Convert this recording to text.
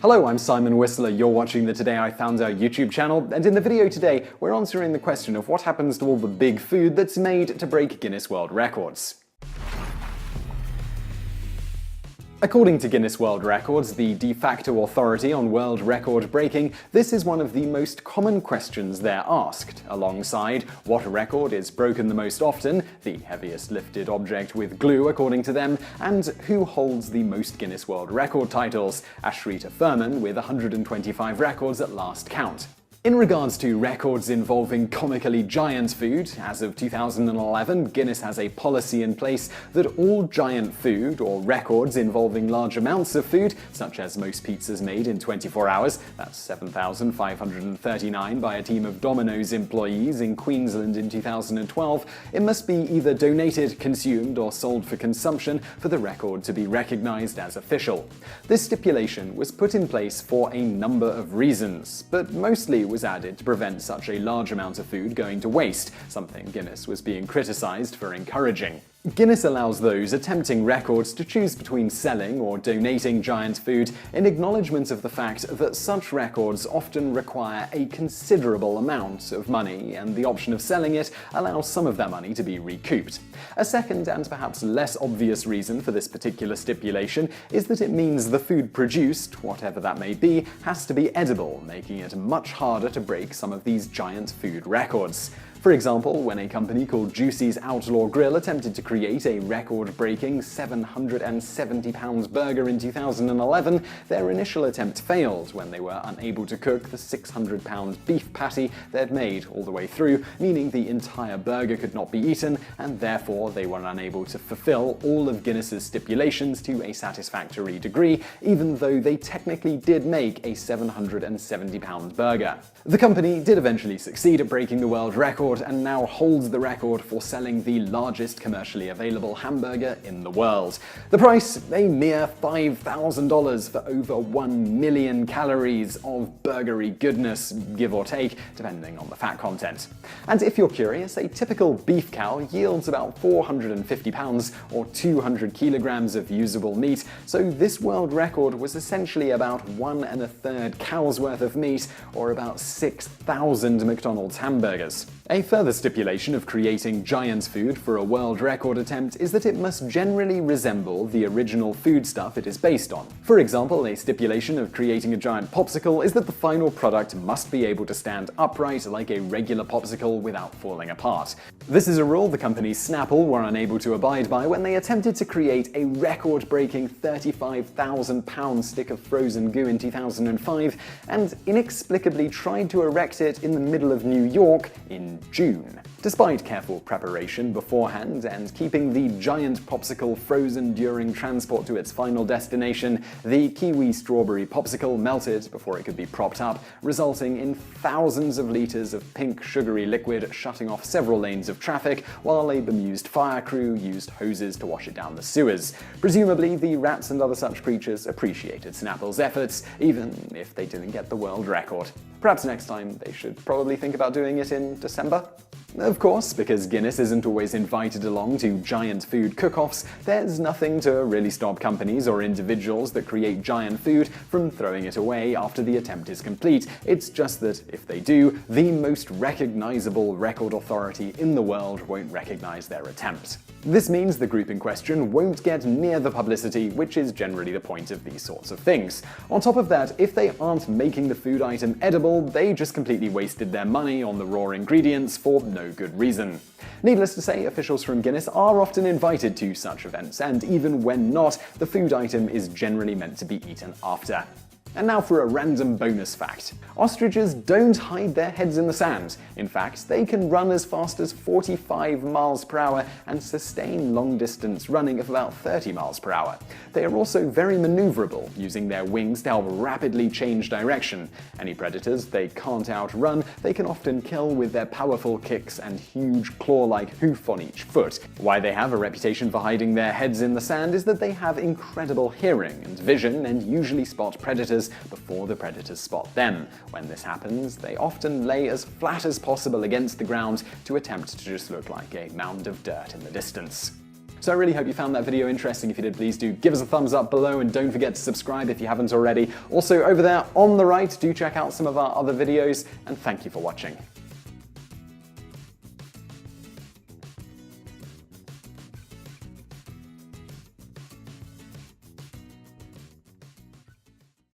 Hello, I'm Simon Whistler. You're watching the Today I Found Out YouTube channel, and in the video today, we're answering the question of what happens to all the big food that's made to break Guinness World Records. According to Guinness World Records, the de facto authority on world record breaking, this is one of the most common questions they're asked, alongside what record is broken the most often, the heaviest lifted object with glue according to them, and who holds the most Guinness World Record titles, Ashrita Furman with 125 records at last count. In regards to records involving comically giant food, as of 2011, Guinness has a policy in place that all giant food, or records involving large amounts of food, such as most pizzas made in 24 hours, that's 7,539 by a team of Domino's employees in Queensland in 2012, it must be either donated, consumed, or sold for consumption for the record to be recognized as official. This stipulation was put in place for a number of reasons, but mostly was added to prevent such a large amount of food going to waste, something Guinness was being criticized for encouraging. Guinness allows those attempting records to choose between selling or donating giant food in acknowledgement of the fact that such records often require a considerable amount of money, and the option of selling it allows some of that money to be recouped. A second and perhaps less obvious reason for this particular stipulation is that it means the food produced, whatever that may be, has to be edible, making it much harder to break some of these giant food records. For example, when a company called Juicy's Outlaw Grill attempted to create a record-breaking 770-pound burger in 2011, their initial attempt failed when they were unable to cook the 600-pound beef patty they'd made all the way through, meaning the entire burger could not be eaten, and therefore they were unable to fulfill all of Guinness's stipulations to a satisfactory degree, even though they technically did make a 770-pound burger. The company did eventually succeed at breaking the world record, and now holds the record for selling the largest commercially available hamburger in the world. The price, a mere $5,000 for over 1 million calories of burgery goodness, give or take, depending on the fat content. And if you're curious, a typical beef cow yields about 450 pounds or 200 kilograms of usable meat, so this world record was essentially about 1 1/3 cow's worth of meat, or about 6,000 McDonald's hamburgers. A further stipulation of creating giant food for a world record attempt is that it must generally resemble the original foodstuff it is based on. For example, a stipulation of creating a giant popsicle is that the final product must be able to stand upright like a regular popsicle without falling apart. This is a rule the company Snapple were unable to abide by when they attempted to create a record-breaking 35,000-pound stick of frozen goo in 2005 and inexplicably tried to erect it in the middle of New York in June. Despite careful preparation beforehand and keeping the giant popsicle frozen during transport to its final destination, the kiwi strawberry popsicle melted before it could be propped up, resulting in thousands of liters of pink sugary liquid shutting off several lanes of traffic, while a bemused fire crew used hoses to wash it down the sewers. Presumably, the rats and other such creatures appreciated Snapple's efforts, even if they didn't get the world record. Perhaps next time they should probably think about doing it in December? Of course, because Guinness isn't always invited along to giant food cook-offs, there's nothing to really stop companies or individuals that create giant food from throwing it away after the attempt is complete. It's just that if they do, the most recognizable record authority in the world won't recognize their attempt. This means the group in question won't get near the publicity, which is generally the point of these sorts of things. On top of that, if they aren't making the food item edible, they just completely wasted their money on the raw ingredients for no good reason. Needless to say, officials from Guinness are often invited to such events, and even when not, the food item is generally meant to be eaten after. And now for a random bonus fact. Ostriches don't hide their heads in the sand. In fact, they can run as fast as 45 miles per hour and sustain long-distance running of about 30 miles per hour. They are also very maneuverable, using their wings to help rapidly change direction. Any predators they can't outrun, they can often kill with their powerful kicks and huge claw-like hoof on each foot. Why they have a reputation for hiding their heads in the sand is that they have incredible hearing and vision and usually spot predators before the predators spot them. When this happens, they often lay as flat as possible against the ground to attempt to just look like a mound of dirt in the distance. So I really hope you found that video interesting. If you did, please do give us a thumbs up below and don't forget to subscribe if you haven't already. Also, over there on the right, do check out some of our other videos, and thank you for watching.